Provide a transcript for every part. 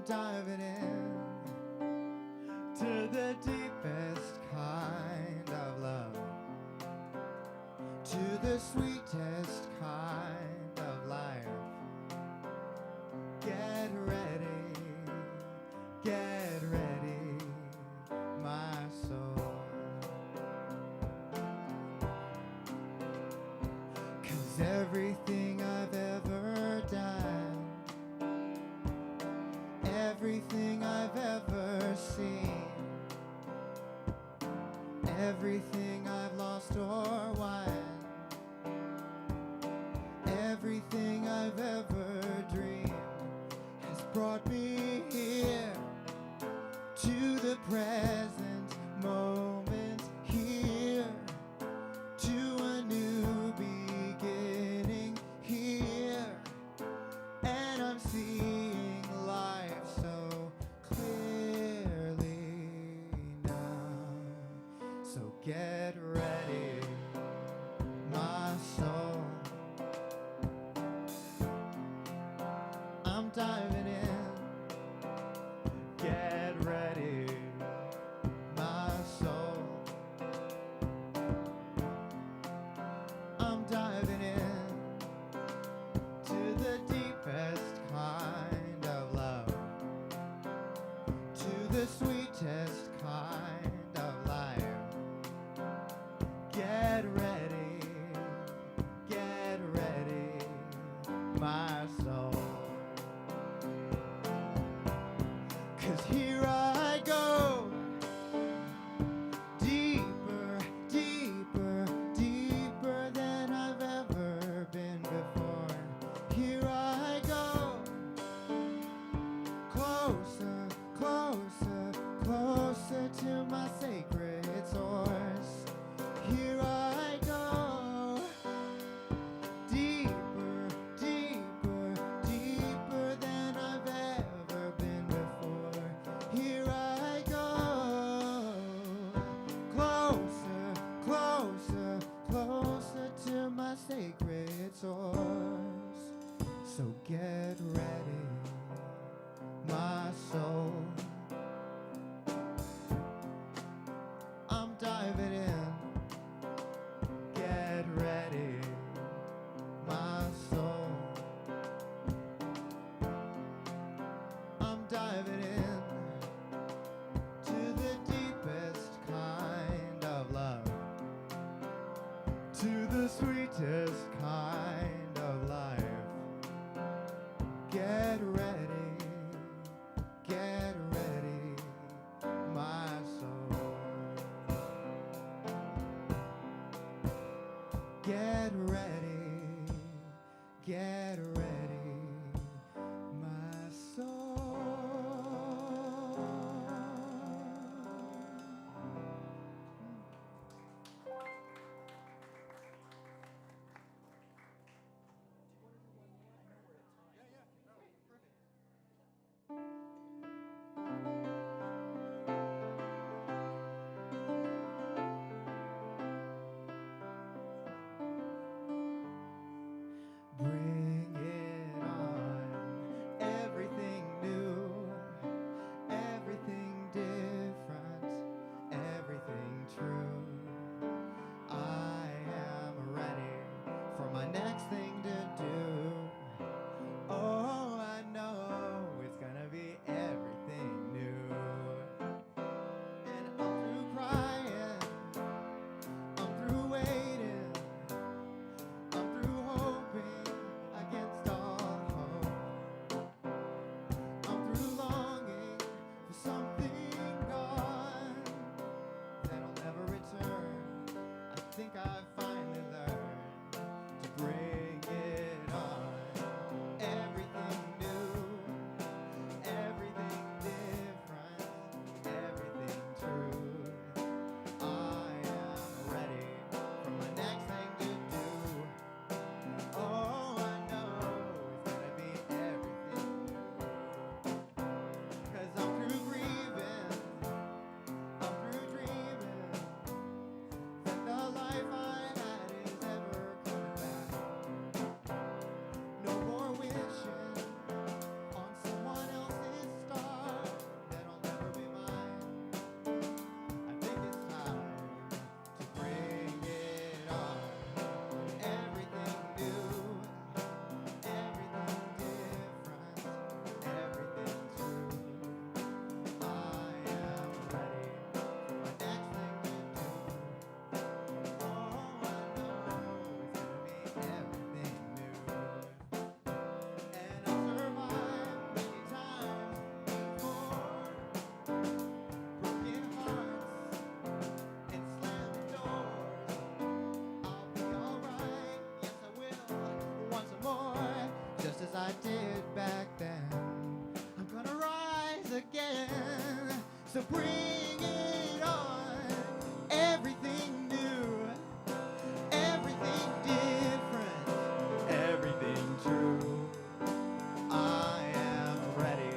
diving in to the deepest kind of love, to the sweetest kind of life. Get ready, my soul. 'Cause everything I've ever done, everything I've ever seen, everything I've lost or won, everything I've ever dreamed has brought me here to the present moment, here to a new beginning, here, and I'm seeing life so clearly now. So get ready, my soul. I'm diving in. Get ready, my soul. I'm diving in to the deepest kind of love, to the sweetest kind of life. Get ready, my soul. 'Cause here I go, deeper, deeper, deeper than I've ever been before. Here I go, closer, closer, closer to my sacred source. Here I go, deeper, deeper, deeper than I've ever been before. Here I go, closer, closer, closer to my sacred source. So get ready, my soul. I'm diving in. Get ready, my soul. I'm diving in to the deepest kind of love, to the sweetest kind of life. Get ready, my soul. Get ready, my soul. want some more, just as I did back then. I'm gonna rise again, so bring it on. Everything new, everything different, everything true. I am ready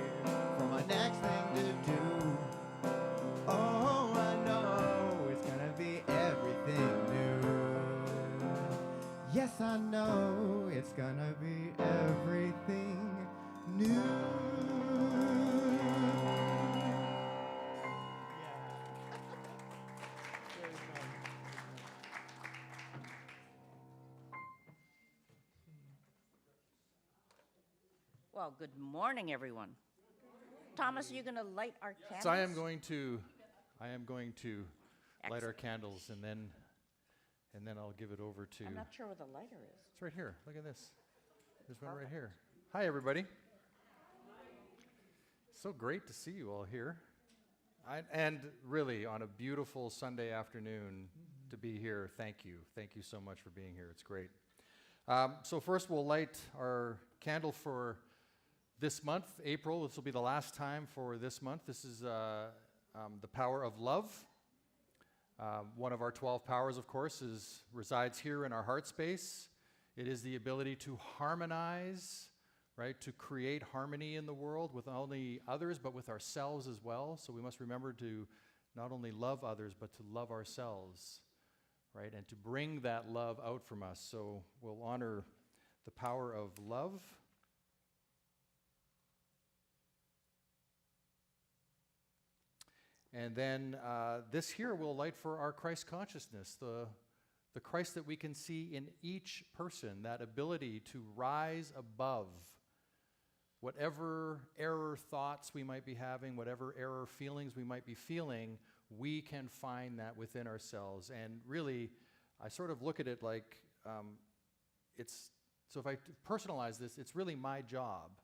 for my next thing to do. Oh, I know it's gonna be everything new. Yes, I know it's gonna be everything new. Well, good morning, everyone. Thomas, are you going to light our candles? So I am going to light our candles, and then I'll give it over to. I'm not sure where the lighter is. It's right here. Look at this. There's one right here. Hi, everybody. So great to see you all here, and really on a beautiful Sunday afternoon to be here. Thank you so much for being here. It's great. So first, we'll light our candle for this month, April. This will be the last time for this month. This is the power of love. One of our 12 powers, of course, resides here in our heart space. It is the ability to harmonize, right? To create harmony in the world with not only others, but with ourselves as well. So we must remember to not only love others, but to love ourselves, right? And to bring that love out from us. So we'll honor the power of love. And then this here will light for our Christ consciousness, the Christ that we can see in each person, that ability to rise above whatever error thoughts we might be having, whatever error feelings we might be feeling, we can find that within ourselves. And really, I sort of look at it like so if I personalize this, it's really my job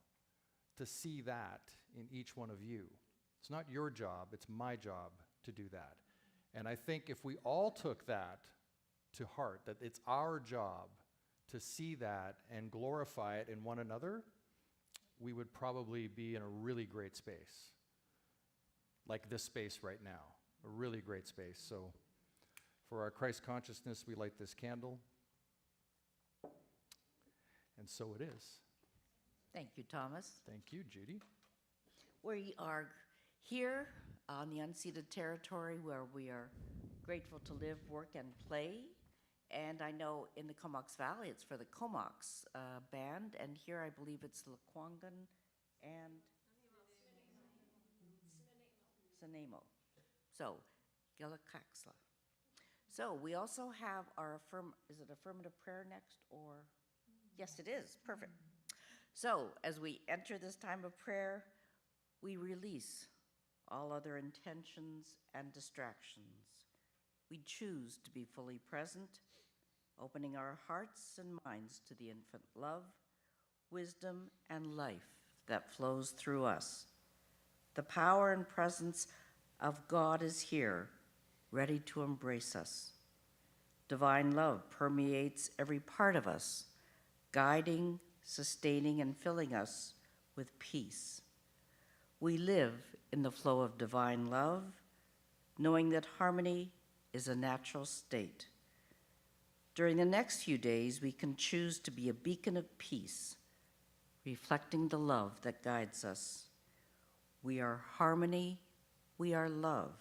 to see that in each one of you. It's not your job, it's my job to do that. And I think if we all took that to heart, that it's our job to see that and glorify it in one another, we would probably be in a really great space. Like this space right now, a really great space. So for our Christ consciousness, we light this candle. And so it is. Thank you, Thomas. Thank you, Judy. We are here on the unceded territory where we are grateful to live, work, and play. And I know in the Comox Valley, it's for the Comox band. And here I believe it's Lekwungen and Sanemo. So, Gilakaxla. So we also have our is it affirmative prayer next, or? Yes, it is. Perfect. So as we enter this time of prayer, we release all other intentions and distractions. We choose to be fully present, opening our hearts and minds to the infinite love, wisdom, and life that flows through us. The power and presence of God is here, ready to embrace us. Divine love permeates every part of us, guiding, sustaining, and filling us with peace. We live in the flow of divine love, knowing that harmony is a natural state. During the next few days, we can choose to be a beacon of peace, reflecting the love that guides us. We are harmony, we are love,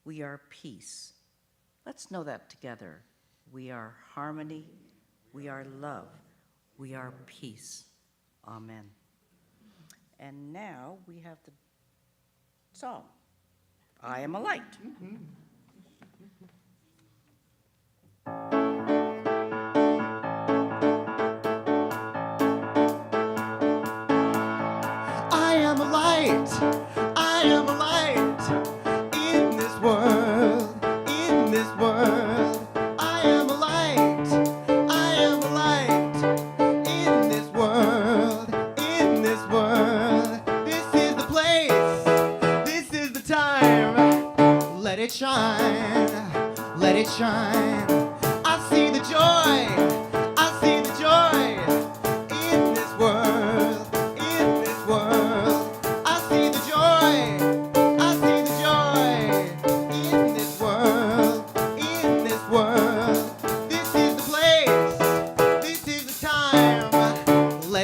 we are peace. Let's know that together. We are harmony, we are love, we are peace. Amen. And now we have the song, I Am a Light. I am a light. I am a light in this world. In this world, I am a light. I am a light in this world. In this world, this is the place. This is the time. Let it shine. Let it shine. I see the joy. I see the joy.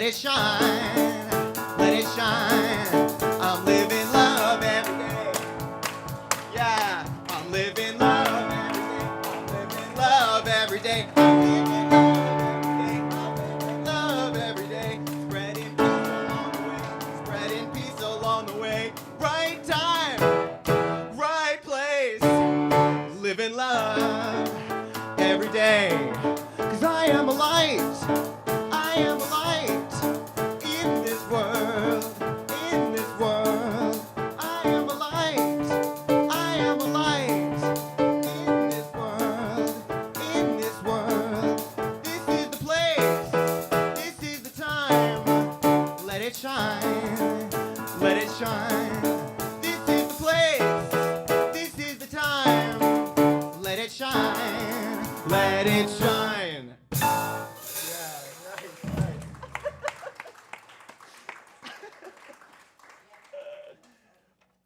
it shine, let it shine. I'm living love every day. Yeah, I'm living love every day. I'm living love every day. I'm living love every day. Spreading peace along the way. Spreading peace along the way. Right time, right place. Living love every day. 'Cause I am a light. I am a light in this world. In this world. I am a light. I am a light in this world. In this world. This is the place. This is the time. Let it shine. Let it shine. This is the place. This is the time. Let it shine. Let it shine.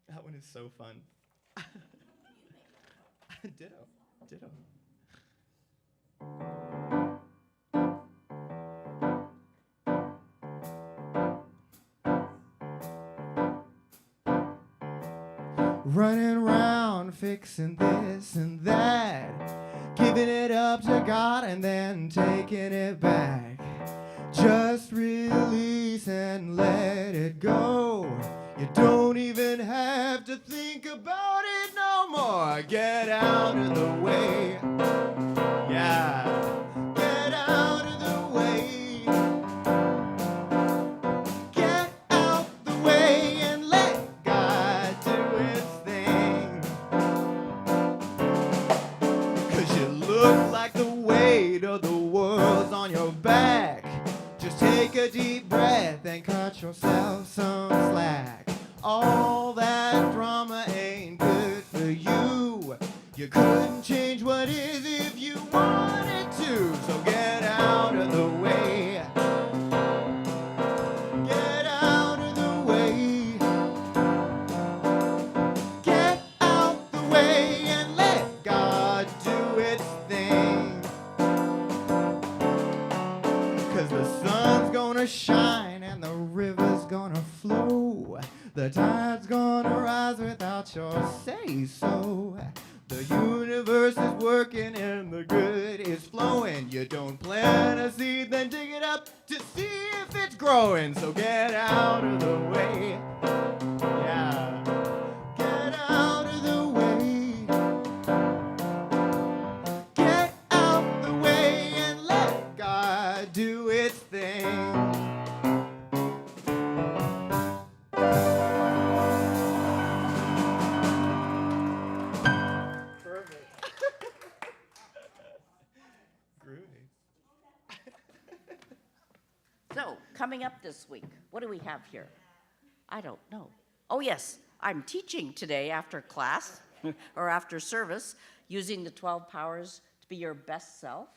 That one is so fun. Ditto. Ditto. Running around fixing this and that, giving it up to God and then taking it back. Just release and let it go. You don't even have to think about it no more. Get out of the way. Yeah. Get out of the way. Get out the way and let God do his thing. 'Cause you look like the weight of the world's on your back. Just take a deep breath and cut yourself some slack. All that drama ain't good for you. You couldn't change what is if you wanted to. So get out of the way. Get out of the way. Get out the way and let God do its thing. 'Cause the sun's gonna shine and the river's gonna flow. The tide's gonna rise without your say-so. The universe is working and the good is flowing. You don't plant a seed, then dig it up to see if it's growing. So get out of the way. Yeah. Get out of the way. Get out the way and let God do its thing. Groovy. So, coming up this week, what do we have here? I don't know. Oh, yes, I'm teaching today after class or after service using the 12 powers to be your best self.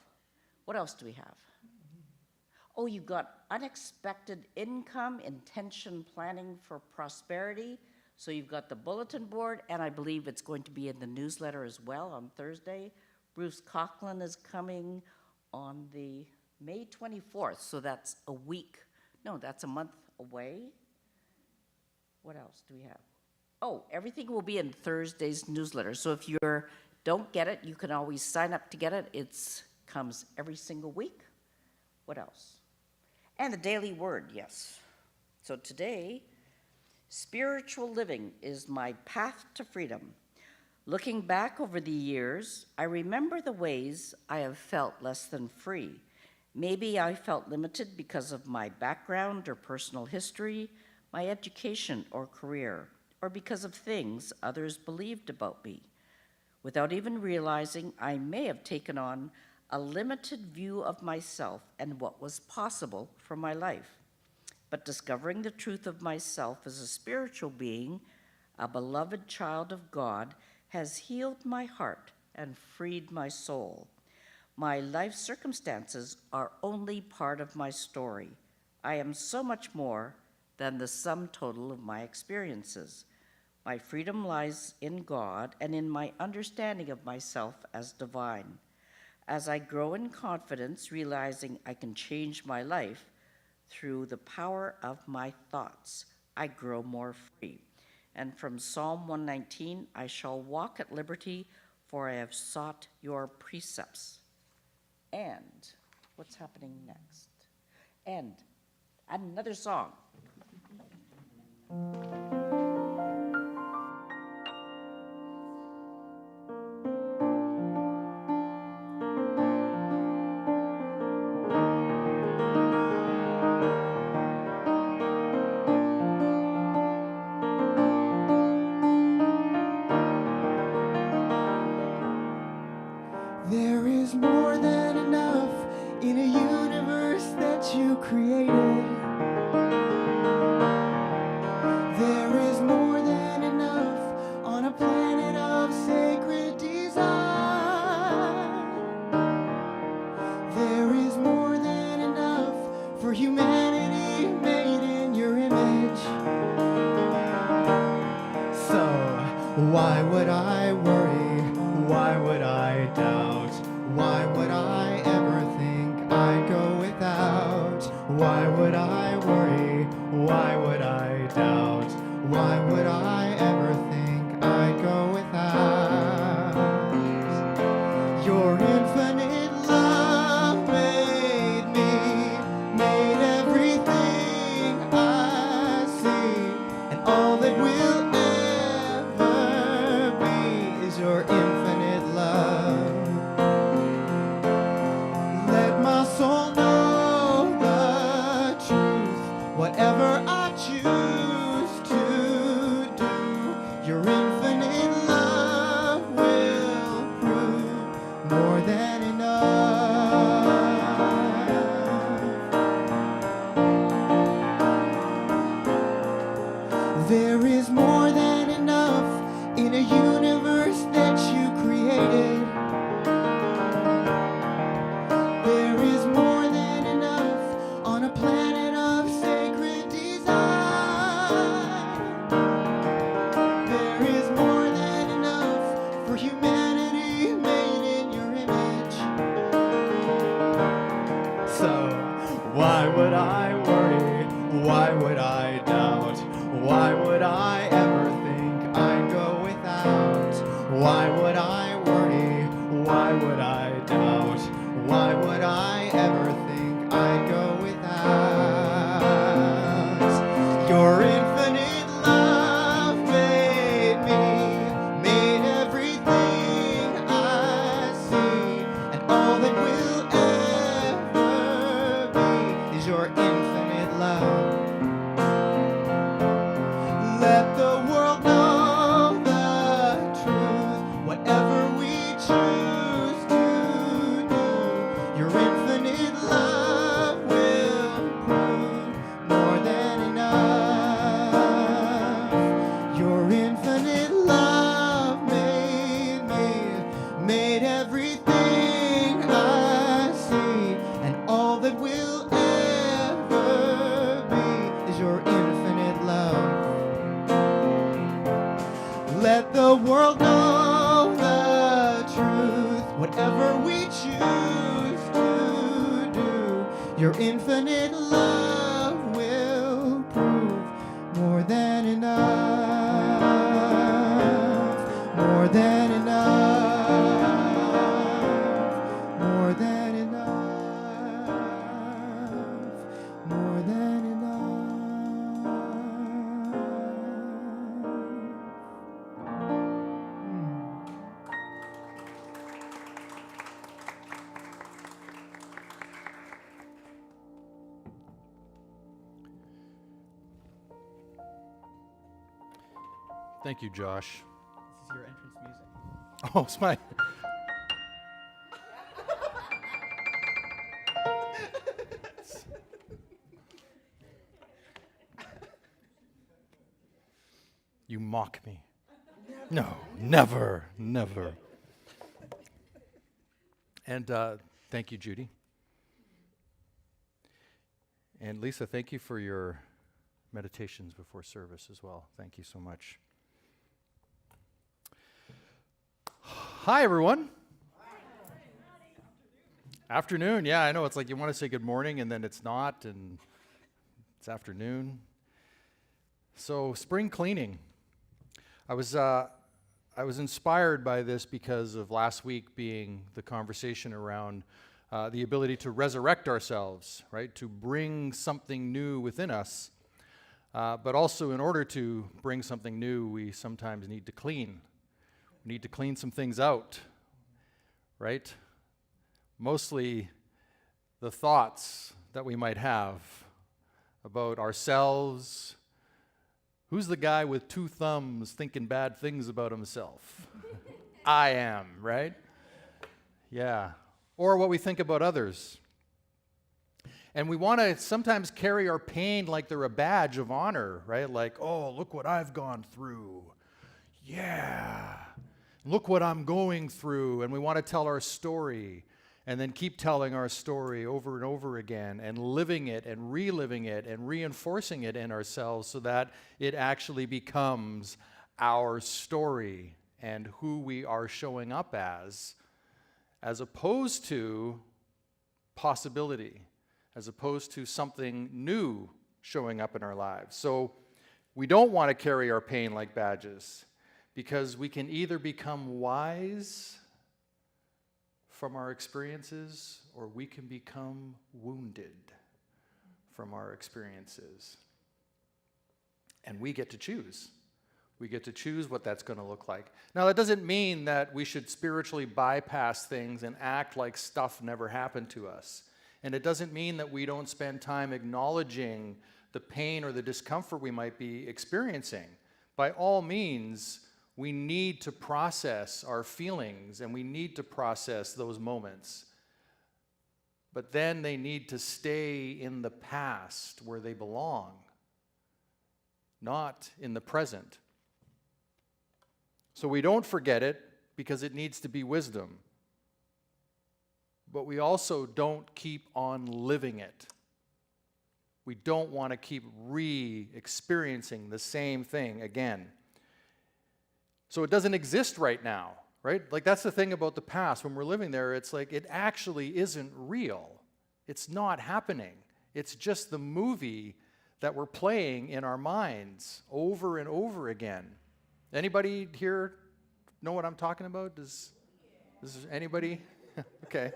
What else do we have? Oh, you've got unexpected income, intention planning for prosperity. So you've got the bulletin board, and I believe it's going to be in the newsletter as well on Thursday. Bruce Coughlin is coming on the May 24th, so that's a week. No, that's a month away. What else do we have? Oh, everything will be in Thursday's newsletter. So if you don't get it, you can always sign up to get it. It comes every single week. What else? And the daily word, yes. So today, spiritual living is my path to freedom. Looking back over the years, I remember the ways I have felt less than free. Maybe I felt limited because of my background or personal history, my education or career, or because of things others believed about me. Without even realizing, I may have taken on a limited view of myself and what was possible for my life. But discovering the truth of myself as a spiritual being, a beloved child of God, has healed my heart and freed my soul. My life circumstances are only part of my story. I am so much more than the sum total of my experiences. My freedom lies in God and in my understanding of myself as divine. As I grow in confidence, realizing I can change my life, Through the power of my thoughts, I grow more free. And from Psalm 119, I shall walk at liberty, for I have sought your precepts. And what's happening next? And another song. There is more than enough in a universe that you created. There is more than enough on a planet of sacred design. There is more than enough for humanity made in your image. So why would I worry? Why would I doubt? Why would I ever think I'd go without? Why would I worry? Why would I doubt? Why would I ever think I'd go without? Your infinite love made me, made everything I see, and all that will ever be is your infinite love. Let my soul know the truth, whatever I choose to do. Your infinite love will prove more than enough. There is more than enough in a universe that you created. There is more than enough on a planet of sacred design. There is more than enough for humanity made in your image. So why would I worry? Why would I doubt? Why would I ever think I'd go without? Why would I worry? Why would I doubt? Why would I ever think I'd go without? Your infinite love made me, made everything I see, and all that will ever be is your infinite love. Let the world know the truth, whatever we choose to do. Your infinite love will prove more than enough. Your infinite love made me, made everything I see, and all that will ever be is your infinite love. Let the world know the truth, whatever we choose to do. Your infinite love will prove more than enough, more than enough, more than enough, more than enough. Thank you, Josh. This is your entrance music. Oh, it's my. You mock me. No, never, never. And thank you, Judy. And Lisa, thank you for your meditations before service as well. Thank you so much. Hi, everyone. Afternoon, yeah, I know. It's like you want to say good morning, and then it's not, and It's afternoon. So, spring cleaning. I was inspired by this because of last week being the conversation around the ability to resurrect ourselves, right? To bring something new within us. But also, in order to bring something new, we sometimes need to clean. We need to clean some things out, right? Mostly the thoughts that we might have about ourselves. Who's the guy with two thumbs thinking bad things about himself? I am, right? Yeah. Or what we think about others. And we want to sometimes carry our pain like they're a badge of honor, right? Like, oh, look what I've gone through. Yeah. Look what I'm going through. And we want to tell our story and then keep telling our story over and over again and living it and reliving it and reinforcing it in ourselves so that it actually becomes our story and who we are showing up as opposed to possibility, as opposed to something new showing up in our lives. So we don't want to carry our pain like badges because we can either become wise from our experiences, or we can become wounded from our experiences. And we get to choose. We get to choose what that's going to look like. Now, that doesn't mean that we should spiritually bypass things and act like stuff never happened to us. And it doesn't mean that we don't spend time acknowledging the pain or the discomfort we might be experiencing. By all means, we need to process our feelings and we need to process those moments. But then they need to stay in the past where they belong, not in the present. So we don't forget it because it needs to be wisdom. But we also don't keep on living it. We don't want to keep re-experiencing the same thing again. So it doesn't exist right now, right? Like that's the thing about the past. When we're living there, it's like it actually isn't real. It's not happening. It's just the movie that we're playing in our minds over and over again. Anybody here know what I'm talking about? Does anybody? Okay.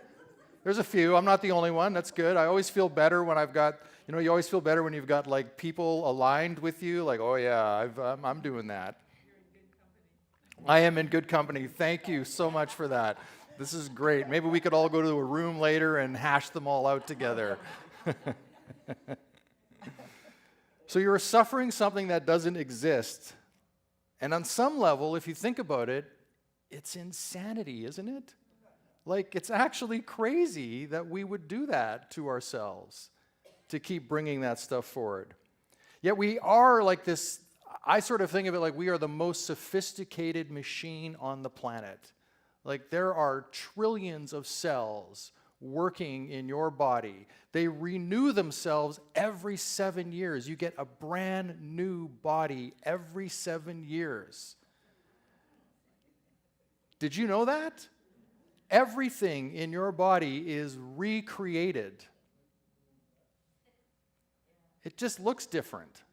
There's a few. I'm not the only one. That's good. I always feel better when I've got, you always feel better when you've got like people aligned with you. Like, oh yeah, I'm doing that. I am in good company. Thank you so much for that. This is great. Maybe we could all go to a room later and hash them all out together. So you're suffering something that doesn't exist. And on some level, if you think about it, it's insanity, isn't it? Like, it's actually crazy that we would do that to ourselves, to keep bringing that stuff forward. Yet we are like this. I sort of think of it like we are the most sophisticated machine on the planet. Like there are trillions of cells working in your body. They renew themselves every 7 years. You get a brand new body every 7 years. Did you know that? Everything in your body is recreated. It just looks different.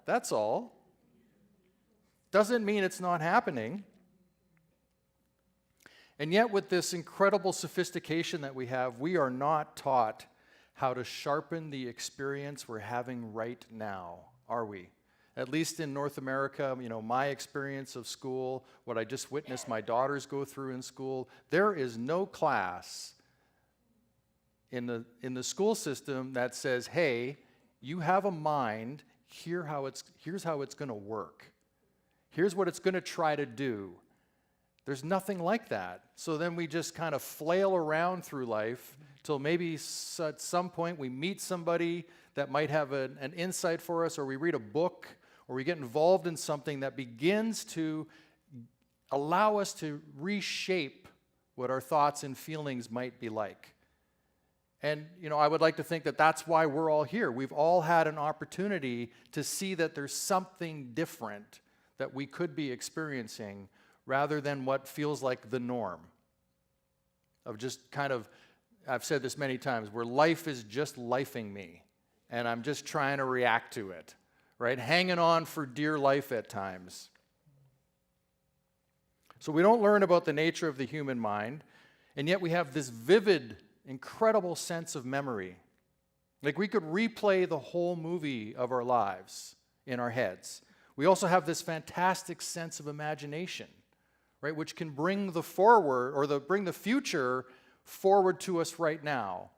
That's all. Doesn't mean it's not happening. And yet, with this incredible sophistication that we have, we are not taught how to sharpen the experience we're having right now, are we? At least in North America, my experience of school, what I just witnessed my daughters go through in school, there is no class in the school system that says, hey, you have a mind, here's how it's going to work. Here's what it's going to try to do. There's nothing like that. So then we just kind of flail around through life till maybe at some point we meet somebody that might have an insight for us, or we read a book, or we get involved in something that begins to allow us to reshape what our thoughts and feelings might be like. And, I would like to think that that's why we're all here. We've all had an opportunity to see that there's something different that we could be experiencing rather than what feels like the norm of just kind of I've said this many times, where life is just lifing me, and I'm just trying to react to it, right? Hanging on for dear life at times. So we don't learn about the nature of the human mind, and yet we have this vivid, incredible sense of memory. Like we could replay the whole movie of our lives in our heads. We also have this fantastic sense of imagination, right, which can bring the forward or bring the future forward to us right now.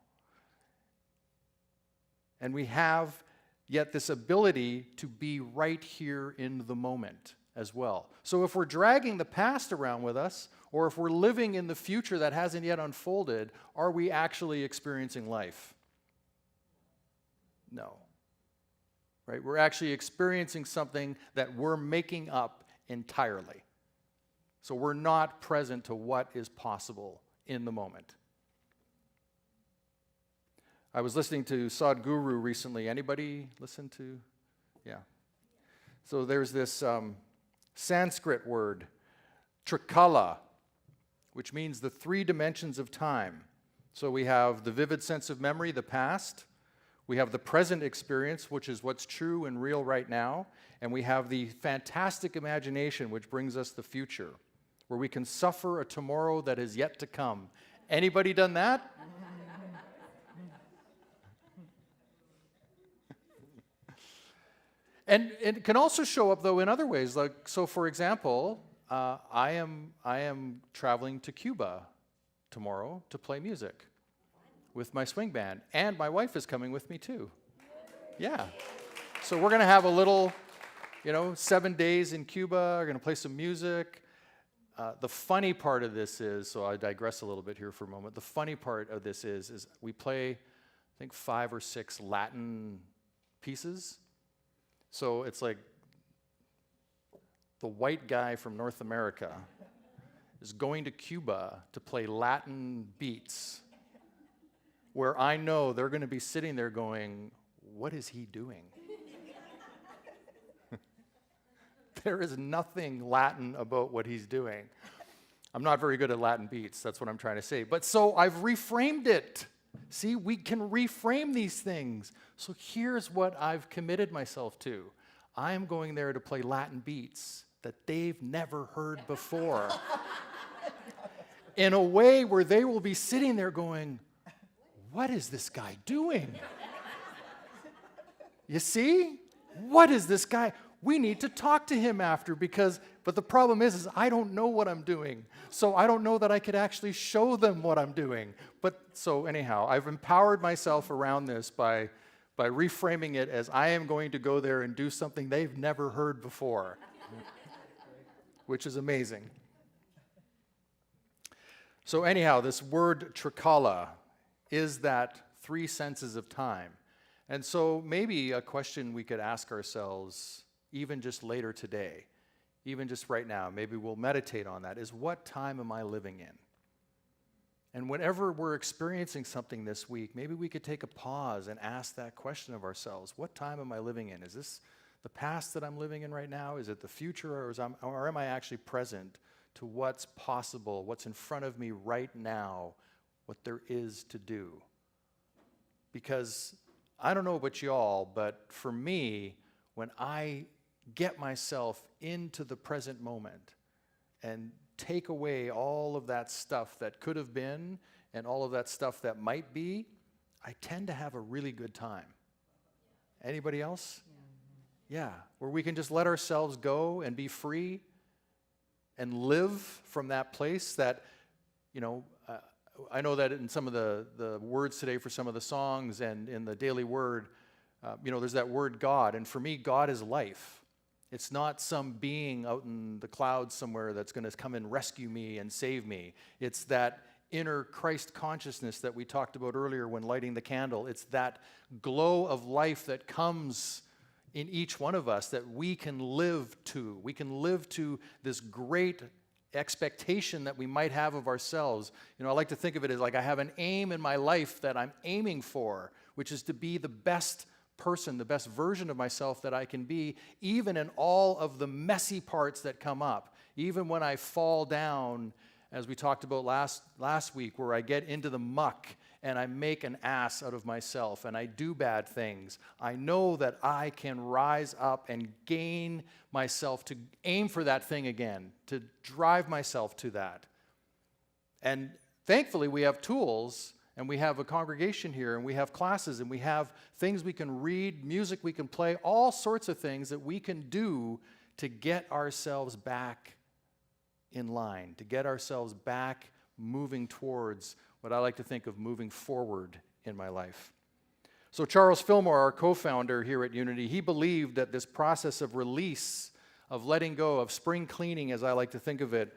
And we have yet this ability to be right here in the moment as well. So if we're dragging the past around with us, or if we're living in the future that hasn't yet unfolded, are we actually experiencing life? No. Right? We're actually experiencing something that we're making up entirely. So we're not present to what is possible in the moment. I was listening to Sadhguru recently. Anybody listen to? Yeah. So there's this Sanskrit word, trikala, which means the three dimensions of time. So we have the vivid sense of memory, the past. We have the present experience, which is what's true and real right now. And we have the fantastic imagination, which brings us the future, where we can suffer a tomorrow that is yet to come. Anybody done that? And it can also show up, though, in other ways. Like, so, for example, I am traveling to Cuba tomorrow to play music with my swing band, and my wife is coming with me too. Yeah. So we're going to have a little, 7 days in Cuba. We're going to play some music. The funny part of this is, so I digress a little bit here for a moment. The funny part of this is we play, I think, 5 or 6 Latin pieces. So it's like the white guy from North America is going to Cuba to play Latin beats, where I know they're going to be sitting there going, what is he doing? There is nothing Latin about what he's doing. I'm not very good at Latin beats, that's what I'm trying to say. But so I've reframed it. See, we can reframe these things. So here's what I've committed myself to. I am going there to play Latin beats that they've never heard before. In a way where they will be sitting there going, what is this guy doing? You see? What is this guy? We need to talk to him after but the problem is I don't know what I'm doing. So I don't know that I could actually show them what I'm doing. But so anyhow, I've empowered myself around this by reframing it as I am going to go there and do something they've never heard before, which is amazing. So anyhow, this word trikala is that 3 senses of time. And so maybe a question we could ask ourselves even just later today, even just right now, maybe we'll meditate on that, is what time am I living in? And whenever we're experiencing something this week, maybe we could take a pause and ask that question of ourselves. What time am I living in? Is this the past that I'm living in right now? Is it the future, or am I actually present to what's possible, what's in front of me right now, what there is to do? Because I don't know about y'all, but for me, when I get myself into the present moment and take away all of that stuff that could have been and all of that stuff that might be, I tend to have a really good time. Anybody else? Yeah, where we can just let ourselves go and be free and live from that place that, I know that in some of the words today for some of the songs and in the daily word, there's that word God. And for me, God is life. It's not some being out in the clouds somewhere that's going to come and rescue me and save me. It's that inner Christ consciousness that we talked about earlier when lighting the candle. It's that glow of life that comes in each one of us that we can live to. We can live to this great expectation that we might have of ourselves. I like to think of it as like I have an aim in my life that I'm aiming for, which is to be the best person, the best version of myself that I can be, even in all of the messy parts that come up. Even when I fall down, as we talked about last week, where I get into the muck and I make an ass out of myself and I do bad things, I know that I can rise up and gain myself to aim for that thing again, to drive myself to that. And thankfully, we have tools, and we have a congregation here, and we have classes, and we have things we can read, music we can play, all sorts of things that we can do to get ourselves back in line, to get ourselves back moving towards what I like to think of moving forward in my life. So Charles Fillmore, our co-founder here at Unity, he believed that this process of release, of letting go, of spring cleaning, as I like to think of it,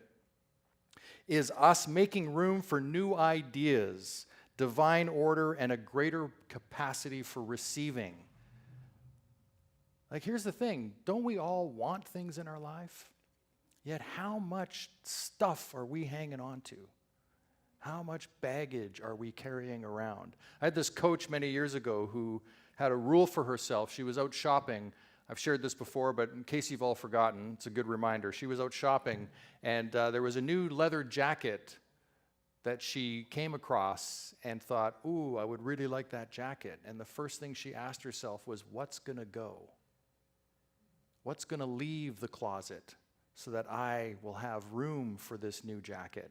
is us making room for new ideas, divine order, and a greater capacity for receiving. Like, here's the thing. Don't we all want things in our life? Yet how much stuff are we hanging on to? How much baggage are we carrying around? I had this coach many years ago who had a rule for herself. She was out shopping. I've shared this before, but in case you've all forgotten, it's a good reminder. She was out shopping, and there was a new leather jacket that she came across and thought, ooh, I would really like that jacket. And the first thing she asked herself was, what's going to go? What's going to leave the closet so that I will have room for this new jacket?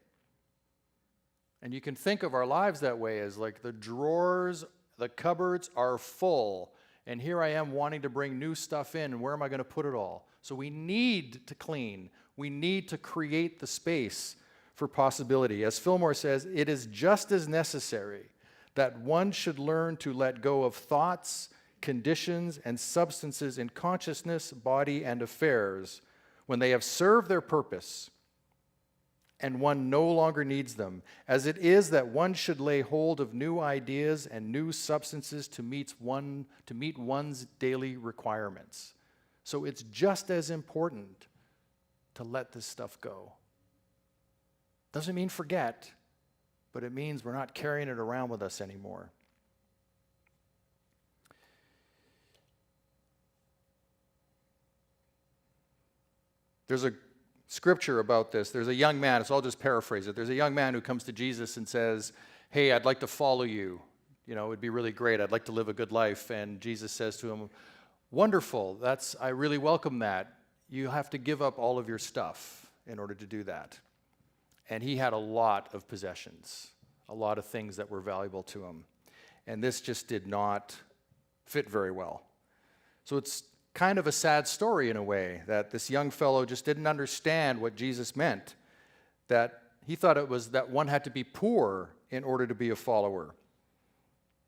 And you can think of our lives that way, as like the drawers, the cupboards are full. And here I am wanting to bring new stuff in, and where am I going to put it all? So we need to clean. We need to create the space for possibility. As Fillmore says, it is just as necessary that one should learn to let go of thoughts, conditions, and substances in consciousness, body, and affairs when they have served their purpose and one no longer needs them, as it is that one should lay hold of new ideas and new substances to meet one's daily requirements. So it's just as important to let this stuff go. Doesn't mean forget, but it means we're not carrying it around with us anymore. There's a scripture about this. There's a young man, so I'll just paraphrase it. There's a young man who comes to Jesus and says, hey, I'd like to follow you. You know, it'd be really great. I'd like to live a good life. And Jesus says to him, wonderful. I really welcome that. You have to give up all of your stuff in order to do that. And he had a lot of possessions, a lot of things that were valuable to him. And this just did not fit very well. So it's kind of a sad story in a way, that this young fellow just didn't understand what Jesus meant, that he thought it was that one had to be poor in order to be a follower.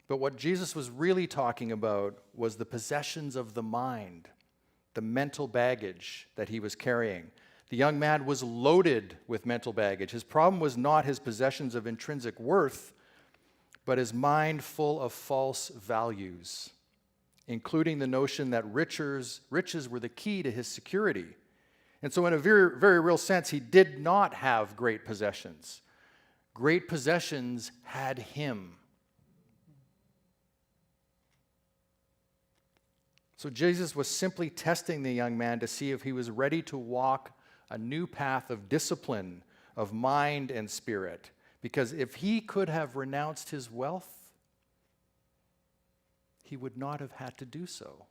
But what Jesus was really talking about was the possessions of the mind, the mental baggage that he was carrying. The young man was loaded with mental baggage. His problem was not his possessions of intrinsic worth, but his mind full of false values, including the notion that riches were the key to his security. And so in a very, very real sense, he did not have great possessions. Great possessions had him. So Jesus was simply testing the young man to see if he was ready to walk a new path of discipline, of mind and spirit. Because if he could have renounced his wealth, he would not have had to do so.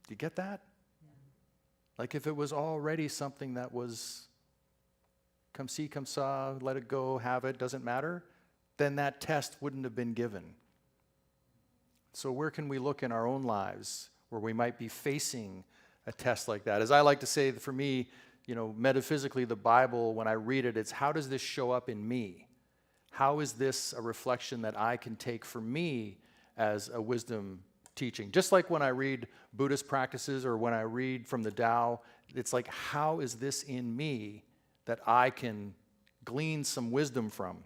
Do you get that? Yeah. Like if it was already something that was come see, come saw, let it go, have it, doesn't matter, then that test wouldn't have been given. So where can we look in our own lives where we might be facing a test like that? As I like to say, for me, metaphysically, the Bible, when I read it, it's how does this show up in me? How is this a reflection that I can take for me as a wisdom teaching? Just like when I read Buddhist practices or when I read from the Tao, it's like, how is this in me that I can glean some wisdom from?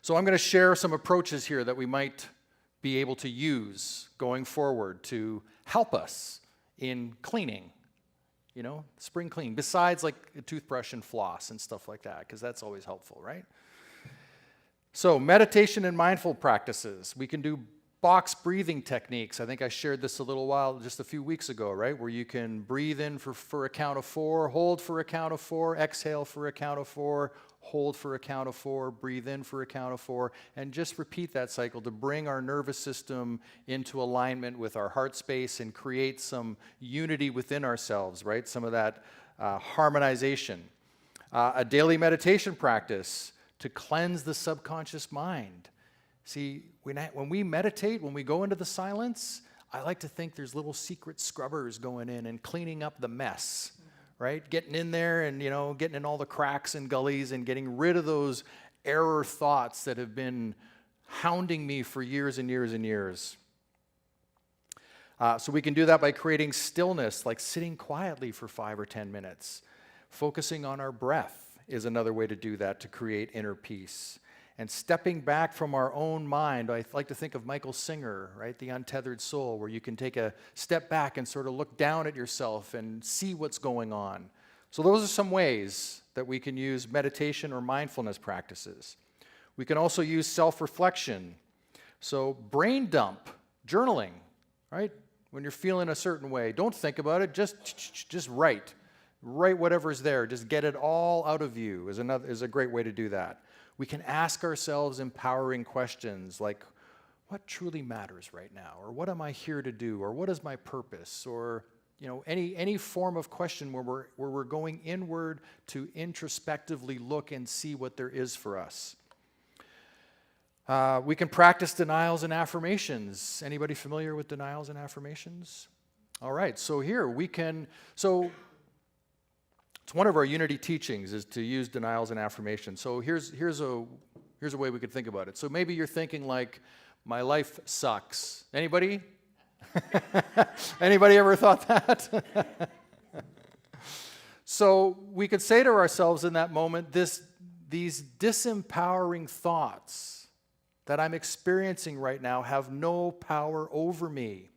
So I'm going to share some approaches here that we might be able to use going forward to help us in cleaning, spring clean, besides like a toothbrush and floss and stuff like that, because that's always helpful, right? So meditation and mindful practices. We can do box breathing techniques. I think I shared this just a few weeks ago, right? Where you can breathe in for a count of 4, hold for a count of 4, exhale for a count of 4, hold for a count of 4, breathe in for a count of 4, and just repeat that cycle to bring our nervous system into alignment with our heart space and create some unity within ourselves, right? Some of that harmonization. A daily meditation practice to cleanse the subconscious mind. See, when we meditate, when we go into the silence, I like to think there's little secret scrubbers going in and cleaning up the mess, right? Getting in there and, getting in all the cracks and gullies and getting rid of those error thoughts that have been hounding me for years and years and years. So we can do that by creating stillness, like sitting quietly for 5 or 10 minutes. Focusing on our breath is another way to do that, to create inner peace. And stepping back from our own mind, I like to think of Michael Singer, right? The Untethered Soul, where you can take a step back and sort of look down at yourself and see what's going on. So those are some ways that we can use meditation or mindfulness practices. We can also use self-reflection. So brain dump, journaling, right? When you're feeling a certain way, don't think about it, just write. Write whatever's there, just get it all out of you is a great way to do that. We can ask ourselves empowering questions like, what truly matters right now? Or what am I here to do? Or what is my purpose? Or any form of question where we're going inward to introspectively look and see what there is for us. We can practice denials and affirmations. Anybody familiar with denials and affirmations? All right, so here we can, it's one of our unity teachings is to use denials and affirmations. So here's a way we could think about it. So maybe you're thinking like, my life sucks. Anybody? Anybody ever thought that? So we could say to ourselves in that moment, these disempowering thoughts that I'm experiencing right now have no power over me.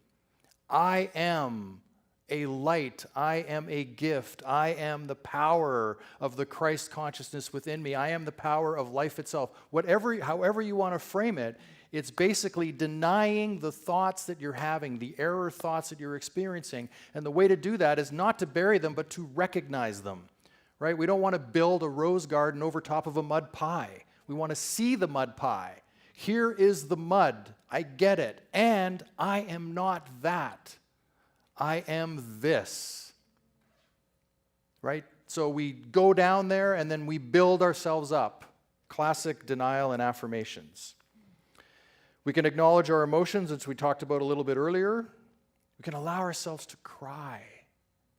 I am a light. I am a gift. I am the power of the Christ consciousness within me. I am the power of life itself. However you want to frame it, it's basically denying the thoughts that you're having, the error thoughts that you're experiencing. And the way to do that is not to bury them, but to recognize them, right? We don't want to build a rose garden over top of a mud pie. We want to see the mud pie. Here is the mud. I get it. And I am not that. I am this, right? So we go down there and then we build ourselves up. Classic denial and affirmations. We can acknowledge our emotions, as we talked about a little bit earlier. We can allow ourselves to cry.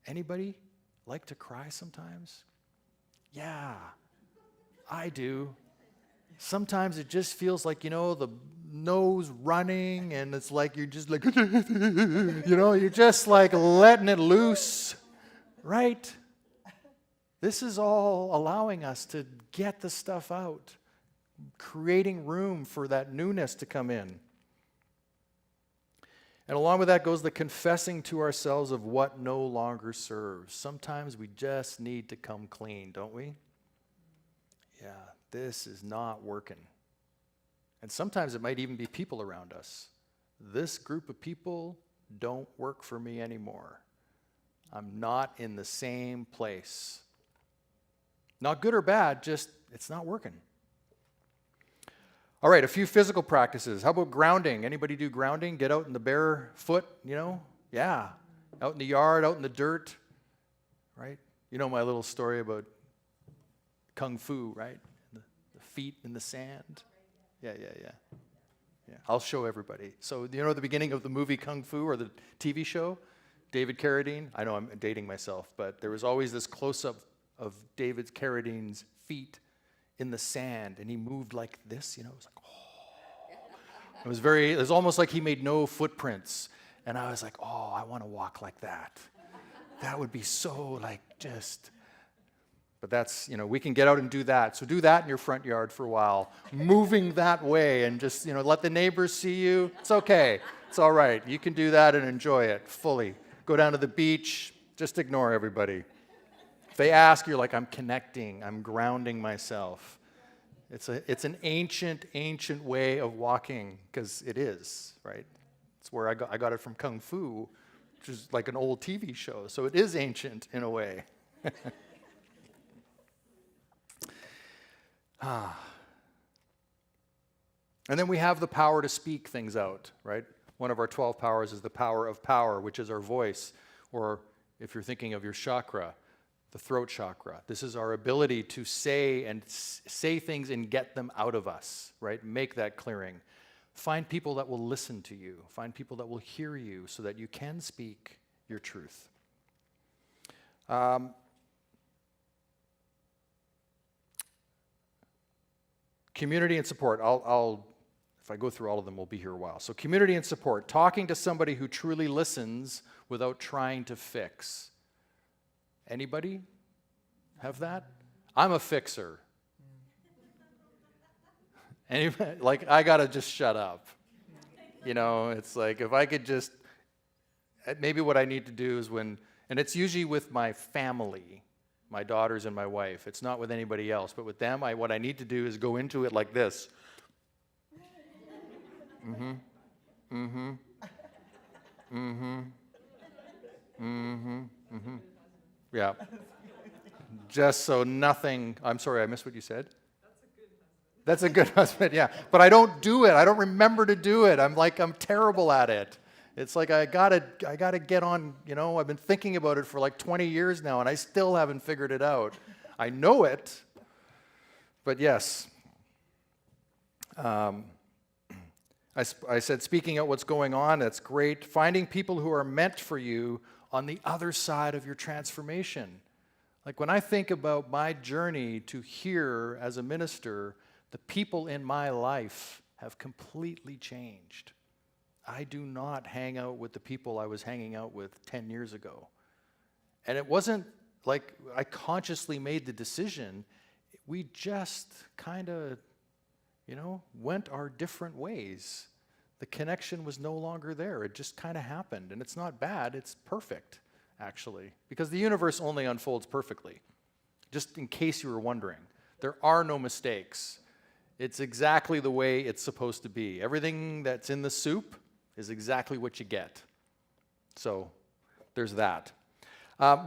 Anybody like to cry sometimes? Yeah, I do. Sometimes it just feels like, the nose running and it's like you're just like, you're just like letting it loose, right? This is all allowing us to get the stuff out, creating room for that newness to come in. And along with that goes the confessing to ourselves of what no longer serves. Sometimes we just need to come clean, don't we? Yeah, this is not working. And sometimes it might even be people around us. This group of people don't work for me anymore. I'm not in the same place. Not good or bad, just it's not working. All right, a few physical practices. How about grounding? Anybody do grounding? Get out in the barefoot, Yeah. Out in the yard, out in the dirt, right? You know my little story about Kung Fu, right? The feet in the sand. Yeah. I'll show everybody. So, the beginning of the movie Kung Fu or the TV show? David Carradine. I know I'm dating myself, but there was always this close-up of David Carradine's feet in the sand, and he moved like this, It was like, oh. It was almost like he made no footprints. And I was like, oh, I want to walk like that. That would be so but that's, we can get out and do that. So do that in your front yard for a while, moving that way and just, let the neighbors see you. It's okay. It's all right. You can do that and enjoy it fully. Go down to the beach. Just ignore everybody. If they ask, you're like, I'm connecting. I'm grounding myself. It's an ancient way of walking, because it is, right? It's where I got it from Kung Fu, which is like an old TV show. So it is ancient in a way. And then we have the power to speak things out, right? One of our 12 powers is the power of power, which is our voice, or if you're thinking of your chakra, the throat chakra. This is our ability to say things and get them out of us, right? Make that clearing. Find people that will listen to you. Find people that will hear you so that you can speak your truth. Community and support. If I go through all of them, we'll be here a while. So community and support. Talking to somebody who truly listens without trying to fix. Anybody have that? I'm a fixer. Anybody, like, I gotta just shut up. You know, it's like, if I could just, maybe what I need to do is and it's usually with my family, my daughters and my wife. It's not with anybody else, but with them, what I need to do is go into it like this. Mm-hmm. Mm-hmm. Mm-hmm. Mm-hmm. Mm-hmm. Yeah. Just so nothing, I'm sorry, I missed what you said. That's a good husband, yeah. But I don't do it. I don't remember to do it. I'm terrible at it. It's like I gotta get on, you know, I've been thinking about it for like 20 years now and I still haven't figured it out. I know it, but yes. I said speaking out what's going on, that's great. Finding people who are meant for you on the other side of your transformation. Like when I think about my journey to here as a minister, the people in my life have completely changed. I do not hang out with the people I was hanging out with 10 years ago. And it wasn't like I consciously made the decision. We just kind of, you know, went our different ways. The connection was no longer there. It just kind of happened. And it's not bad, it's perfect, actually. Because the universe only unfolds perfectly. Just in case you were wondering, there are no mistakes. It's exactly the way it's supposed to be. Everything that's in the soup is exactly what you get. So there's that.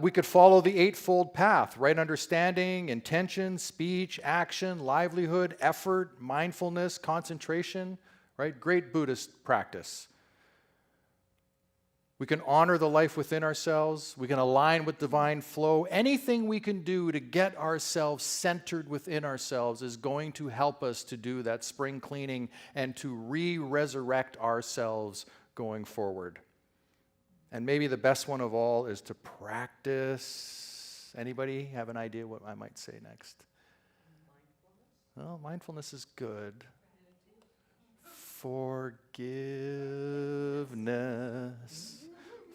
We could follow the eightfold path: right understanding, intention, speech, action, livelihood, effort, mindfulness, concentration, right? Great Buddhist practice. We can honor the life within ourselves. We can align with divine flow. Anything we can do to get ourselves centered within ourselves is going to help us to do that spring cleaning and to re-resurrect ourselves going forward. And maybe the best one of all is to practice. Anybody have an idea what I might say next? Well, mindfulness is good. Forgiveness.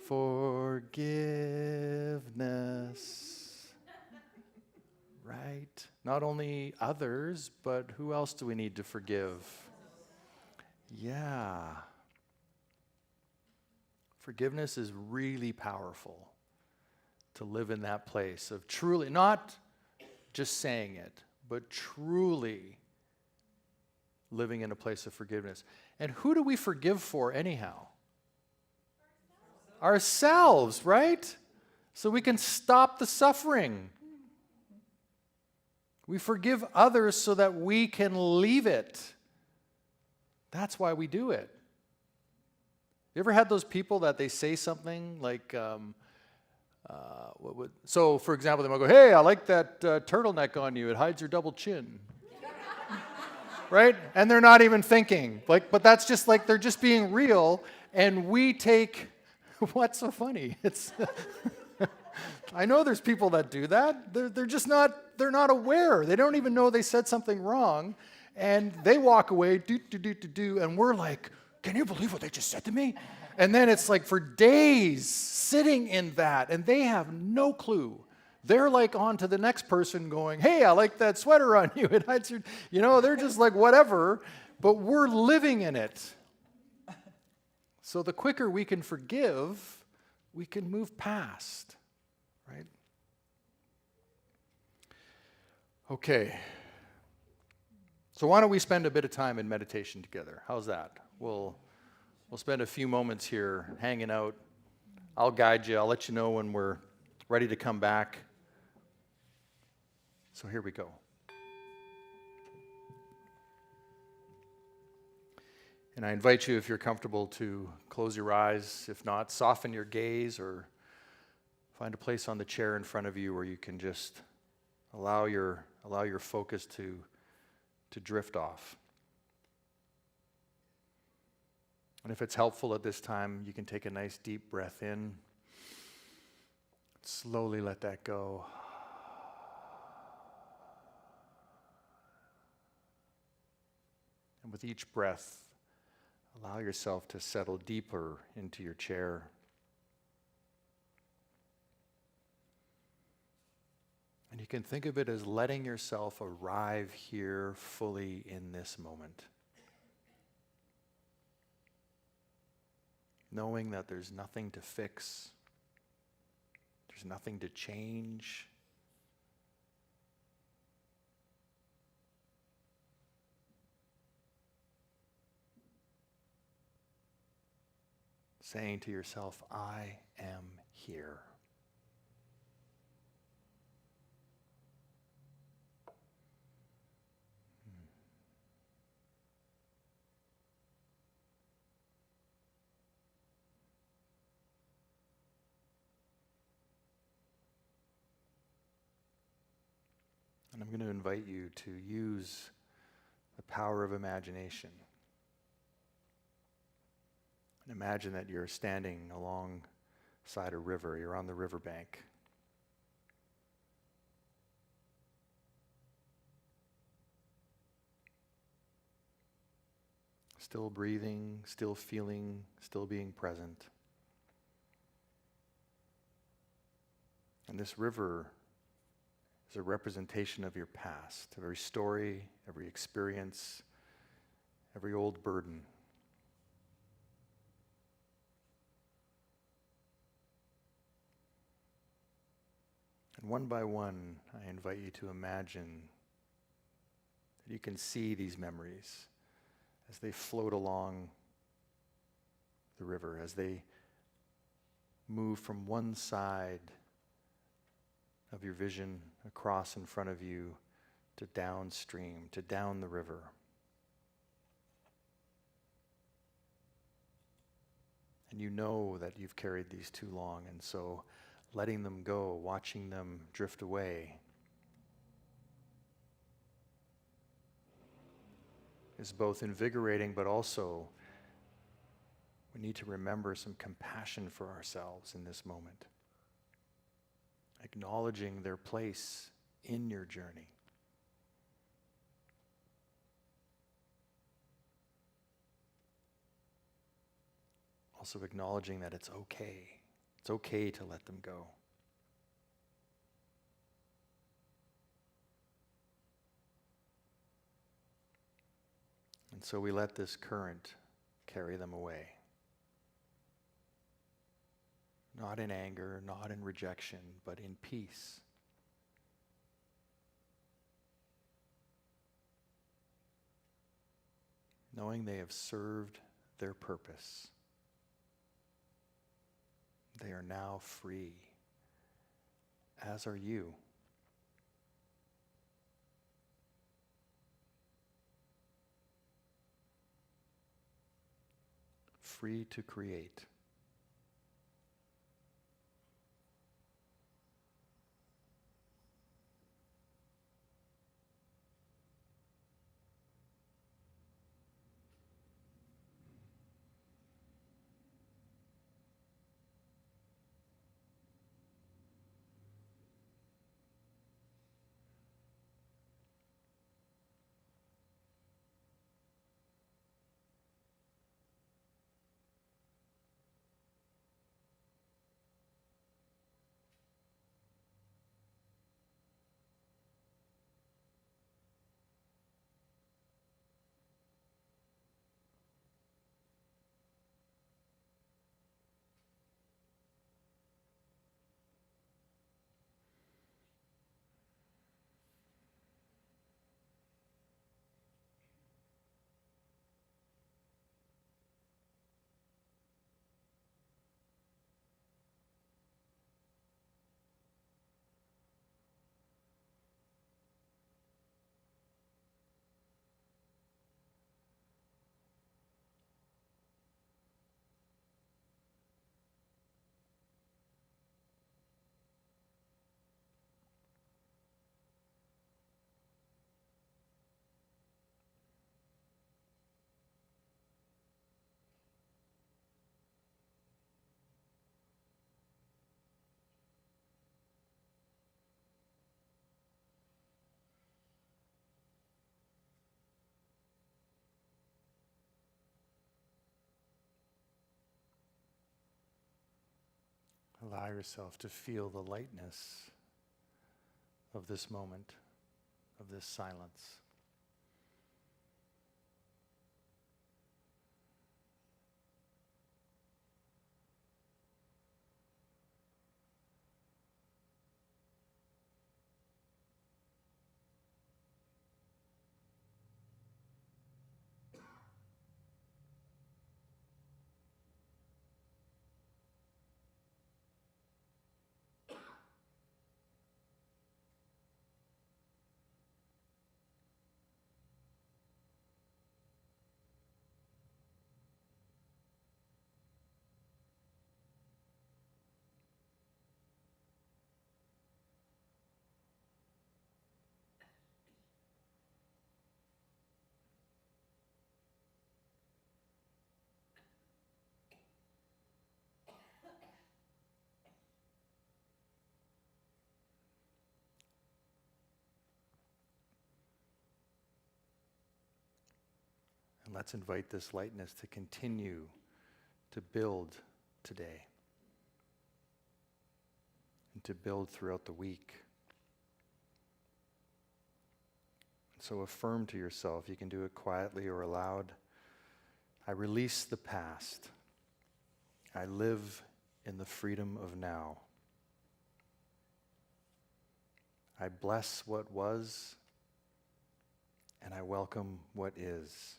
Forgiveness. Right? Not only others, but who else do we need to forgive? Yeah. Forgiveness is really powerful to live in that place of truly, not just saying it, but truly living in a place of forgiveness. And who do we forgive for anyhow? Ourselves, right? So we can stop the suffering. We forgive others so that we can leave it. That's why we do it. You ever had those people that they say something like, so for example, they might go, "Hey, I like that turtleneck on you. It hides your double chin." Right? And they're not even thinking. But that's just like they're just being real, and we take. What's so funny? It's I know there's people that do that. They're just not. They're not aware. They don't even know they said something wrong, and they walk away. And we're like, "Can you believe what they just said to me?" And then it's like for days sitting in that, and they have no clue. They're like on to the next person going, "Hey, I like that sweater on you." It hides your, you know, they're just like whatever, but we're living in it. So the quicker we can forgive, we can move past, right? Okay. So why don't we spend a bit of time in meditation together? How's that? We'll spend a few moments here hanging out. I'll guide you. I'll let you know when we're ready to come back. So here we go. And I invite you, if you're comfortable, to close your eyes. If not, soften your gaze or find a place on the chair in front of you where you can just allow your focus to drift off. And if it's helpful at this time, you can take a nice deep breath in. Slowly let that go. And with each breath, allow yourself to settle deeper into your chair. And you can think of it as letting yourself arrive here fully in this moment. Knowing that there's nothing to fix, there's nothing to change. Saying to yourself, I am here. And I'm going to invite you to use the power of imagination. And imagine that you're standing alongside a river. You're on the riverbank. Still breathing, still feeling, still being present. And this river is a representation of your past, every story, every experience, every old burden. And one by one, I invite you to imagine that you can see these memories as they float along the river, as they move from one side of your vision across in front of you to downstream, to down the river. And you know that you've carried these too long, and so letting them go, watching them drift away, is both invigorating, but also we need to remember some compassion for ourselves in this moment. Acknowledging their place in your journey. Also acknowledging that it's okay. It's okay to let them go. And so we let this current carry them away. Not in anger, not in rejection, but in peace. Knowing they have served their purpose. They are now free, as are you. Free to create. Allow yourself to feel the lightness of this moment, of this silence. And let's invite this lightness to continue to build today and to build throughout the week. So affirm to yourself, you can do it quietly or aloud. I release the past. I live in the freedom of now. I bless what was, and I welcome what is.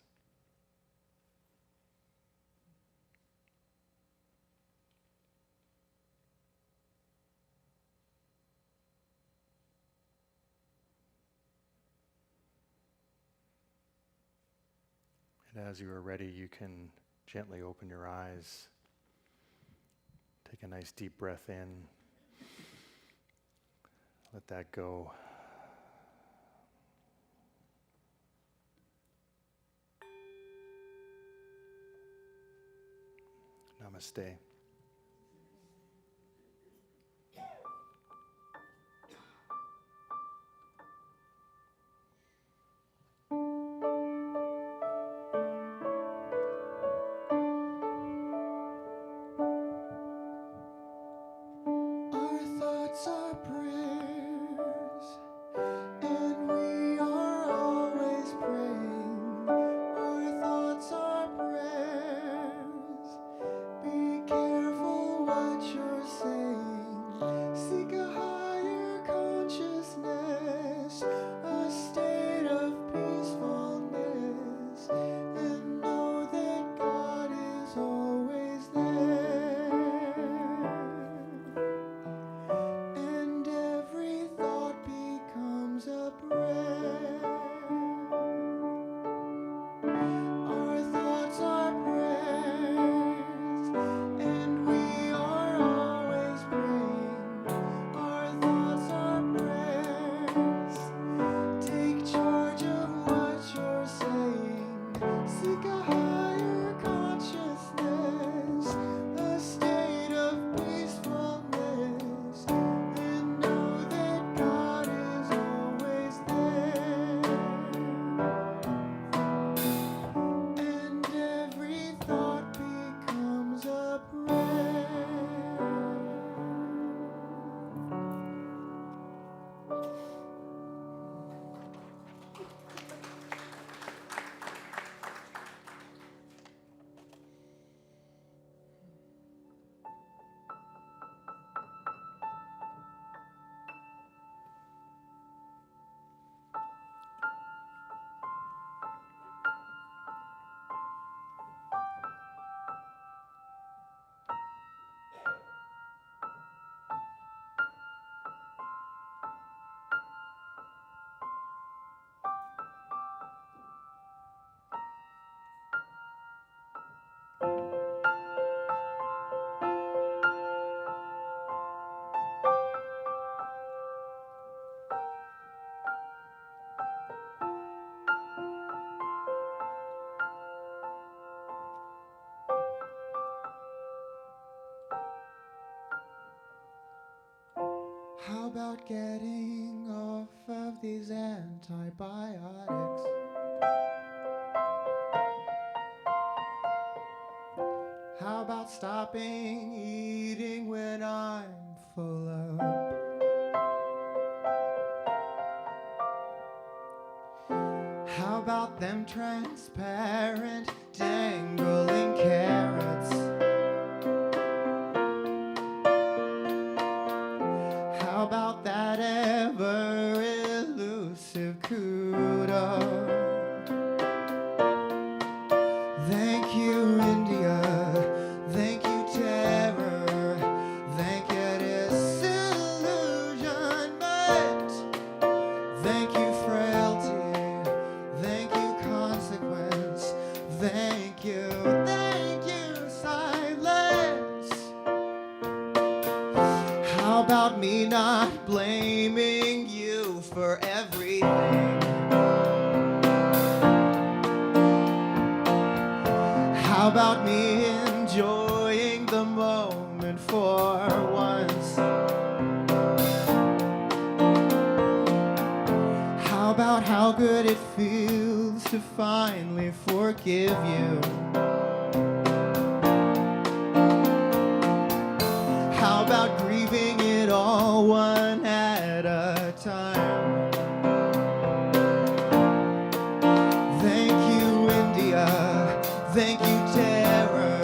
And as you are ready, you can gently open your eyes. Take a nice deep breath in. Let that go. Namaste. Our thoughts are prayers, and we are always praying. Our thoughts are prayers. Be careful what you're saying. Seek a higher consciousness, a state of peacefulness, and know that God is always there. And every thought becomes a prayer. Our thoughts are prayers, and we are always praying. Our thoughts are prayers. Take charge of what you're saying. Seek a higher consciousness, a state of peacefulness, and know that God is always there. And every thought becomes a prayer. How about getting off of these antibiotics? How about stopping eating when I'm full up? How about them transparent dangling carrots? How about that ever elusive kudo? Thank you, India. Thank you, terror. Thank you, disillusionment. Thank you, frailty. Thank you, consequence. Thank you, silence. How about me not blaming you for everything? How about me enjoying the moment for once? How about how good it feels to finally forgive you? How about grieving it all one at a time? Thank you, India. Thank you, terror.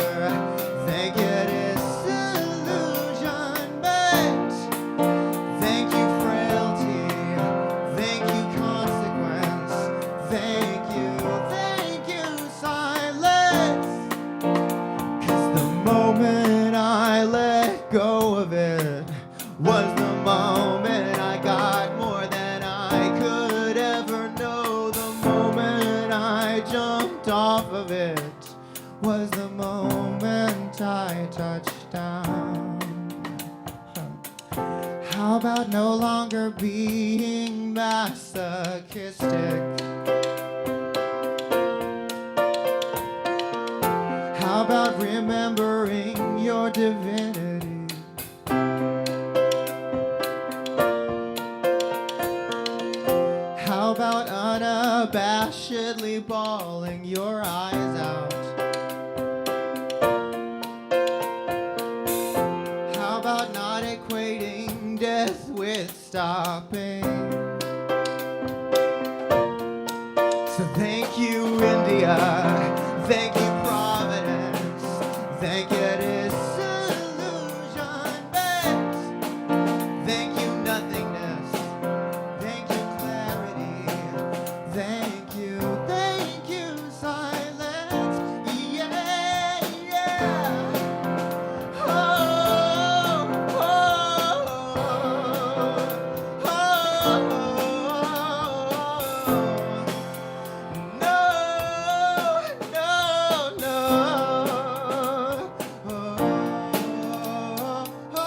Thank you, disillusionment. Thank you, frailty. Thank you, consequence. Thank you, silence. 'Cause the moment I let go of it was the moment I got more than I could ever know. The moment I jumped off of it was the moment I touched down. How about no longer being masochistic? How about remembering your divinity? How about unabashedly bawling your eyes out? How about not equating death with stopping? So thank you, India. Thank you, Providence. Thank you, disillusionment. Thank you, nothingness. Thank you, clarity. Thank you, silence. Yeah, yeah. Oh, oh, oh, oh. No, no, no. Oh, oh,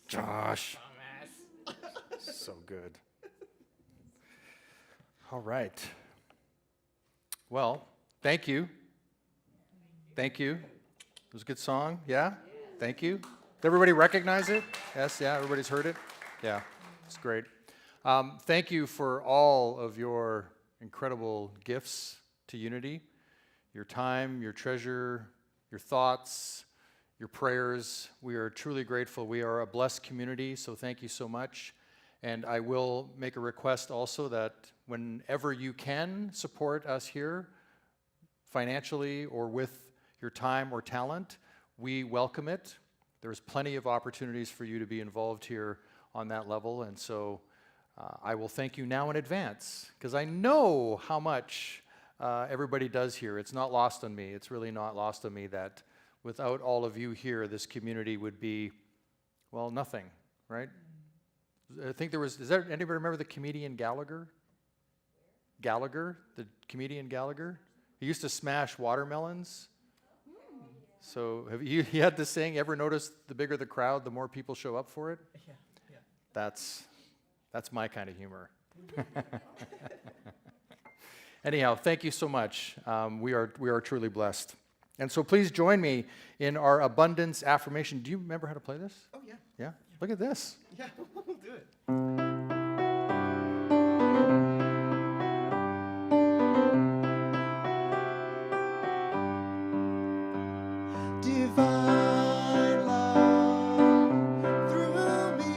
Josh. So good. All right. Well, thank you. Thank you. It was a good song. Yeah? Thank you. Did everybody recognize it? Yes, yeah, everybody's heard it? Yeah, it's great. Thank you for all of your incredible gifts to Unity, your time, your treasure, your thoughts, your prayers. We are truly grateful. We are a blessed community, so thank you so much. And I will make a request also that whenever you can support us here, financially or with your time or talent, we welcome it. There's plenty of opportunities for you to be involved here on that level, and so I will thank you now in advance, because I know how much everybody does here. It's not lost on me. It's really not lost on me that without all of you here, this community would be, well, nothing, right? I think does anybody remember the comedian Gallagher? Gallagher, the comedian Gallagher? He used to smash watermelons. So he had this saying, ever notice the bigger the crowd, the more people show up for it? Yeah. That's my kind of humor. Anyhow, thank you so much. We are truly blessed. And so please join me in our abundance affirmation. Do you remember how to play this? Oh, yeah. Yeah? Look at this. Yeah, we'll do it. Divine love through me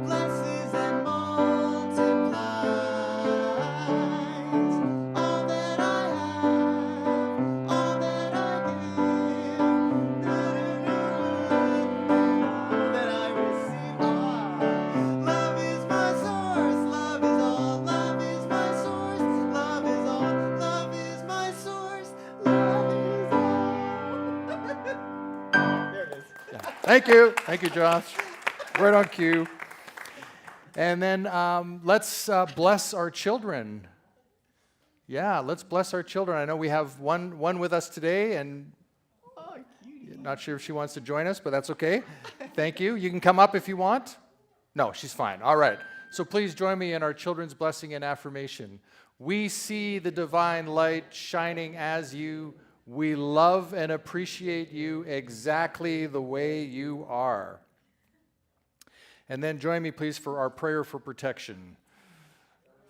blesses and multiplies all that I have, all that I give, that I receive. Love is my source, love is all, love is my source, love is all, love is my source, love is all. There it is. Thank you. Thank you, Josh. Right on cue. And then let's bless our children. Yeah, let's bless our children. I know we have one with us today, and Oh, cutie. not sure if she wants to join us, but that's okay. Thank you. You can come up if you want. No, she's fine. All right. So please join me in our children's blessing and affirmation. We see the divine light shining as you. We love and appreciate you exactly the way you are. And then join me, please, for our prayer for protection.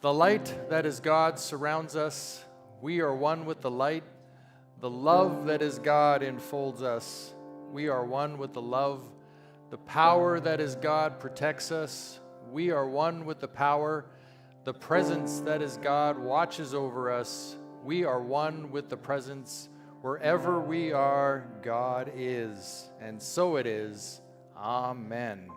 The light that is God surrounds us. We are one with the light. The love that is God enfolds us. We are one with the love. The power that is God protects us. We are one with the power. The presence that is God watches over us. We are one with the presence. Wherever we are, God is. And so it is. Amen.